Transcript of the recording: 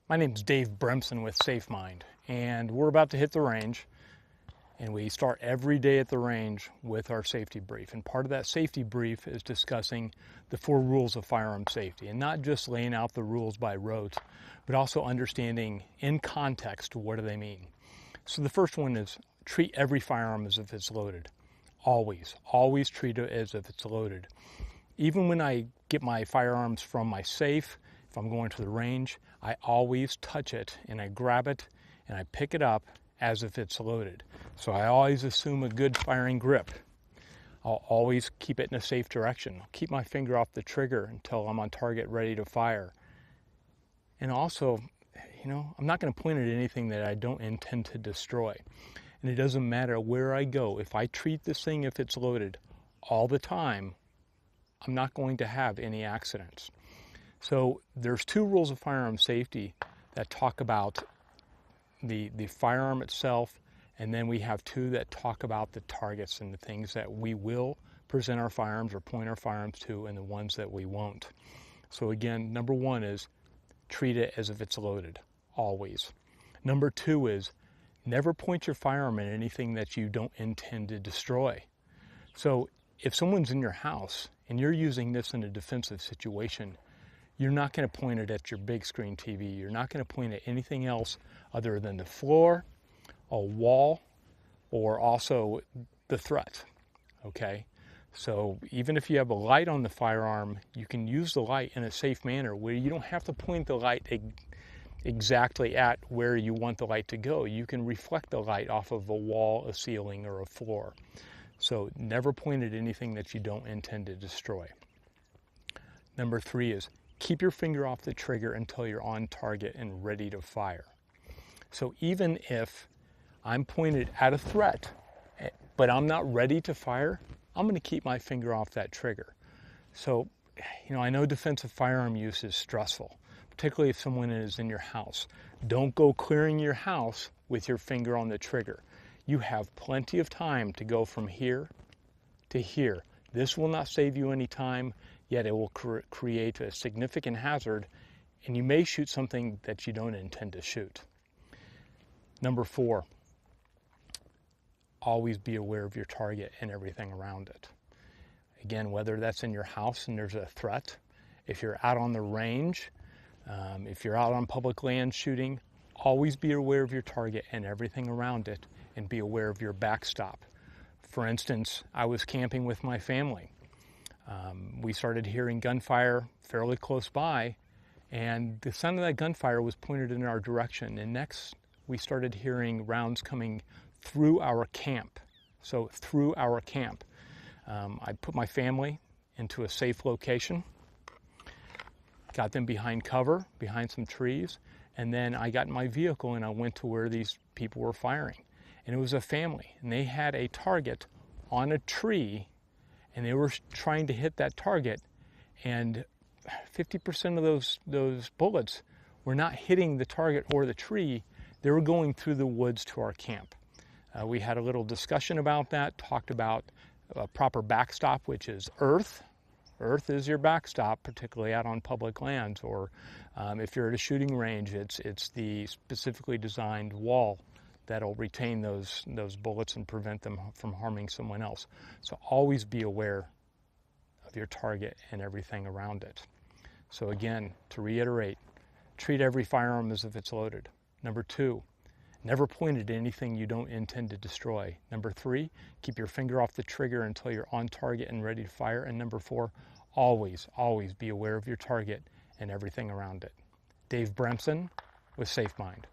My name's Dave Bremson with SafeMind, and we're about to hit the range, and we start every day at the range with our safety brief. And part of that safety brief is discussing the 4 rules of firearm safety, and not just laying out the rules by rote, but also understanding in context what do they mean. So the first one is treat every firearm as if it's loaded. Always treat it as if it's loaded. Even when I get my firearms from my safe, if I'm going to the range, I always touch it and I grab it and I pick it up as if it's loaded. So I always assume a good firing grip. I'll always keep it in a safe direction. I'll keep my finger off the trigger until I'm on target ready to fire. And also, I'm not going to point at anything that I don't intend to destroy. And it doesn't matter where I go. If I treat this thing if it's loaded all the time, I'm not going to have any accidents. So there's 2 rules of firearm safety that talk about the firearm itself, and then we have 2 that talk about the targets and the things that we will present our firearms or point our firearms to, and the ones that we won't. So again, number 1 is treat it as if it's loaded, always. Number 2 is never point your firearm at anything that you don't intend to destroy. So if someone's in your house and you're using this in a defensive situation, you're not going to point it at your big screen TV. You're not going to point at anything else other than the floor, a wall, or also the threat, okay? So even if you have a light on the firearm, you can use the light in a safe manner where you don't have to point the light exactly at where you want the light to go. You can reflect the light off of a wall, a ceiling, or a floor. So never point at anything that you don't intend to destroy. Number 3 is keep your finger off the trigger until you're on target and ready to fire. So even if I'm pointed at a threat, but I'm not ready to fire, I'm going to keep my finger off that trigger. So, I know defensive firearm use is stressful, particularly if someone is in your house. Don't go clearing your house with your finger on the trigger. You have plenty of time to go from here to here. This will not save you any time, yet it will create a significant hazard, and you may shoot something that you don't intend to shoot. Number 4, always be aware of your target and everything around it. Again, whether that's in your house and there's a threat, if you're out on the range, if you're out on public land shooting, always be aware of your target and everything around it, and be aware of your backstop. For instance, I was camping with my family. We started hearing gunfire fairly close by, and the sound of that gunfire was pointed in our direction. And next, we started hearing rounds coming through our camp. So through our camp. I put my family into a safe location, got them behind cover, behind some trees, and then I got in my vehicle and I went to where these people were firing. And it was a family, and they had a target on a tree, and they were trying to hit that target, and 50% of those bullets were not hitting the target or the tree. They were going through the woods to our camp. We had a little discussion about that, talked about a proper backstop, which is earth. Earth is your backstop, particularly out on public lands, or if you're at a shooting range, it's the specifically designed wall that'll retain those bullets and prevent them from harming someone else. So always be aware of your target and everything around it. So again, to reiterate, treat every firearm as if it's loaded. Number 2, never point at anything you don't intend to destroy. Number 3, keep your finger off the trigger until you're on target and ready to fire. And number 4, always be aware of your target and everything around it. Dave Bremson with SafeMind.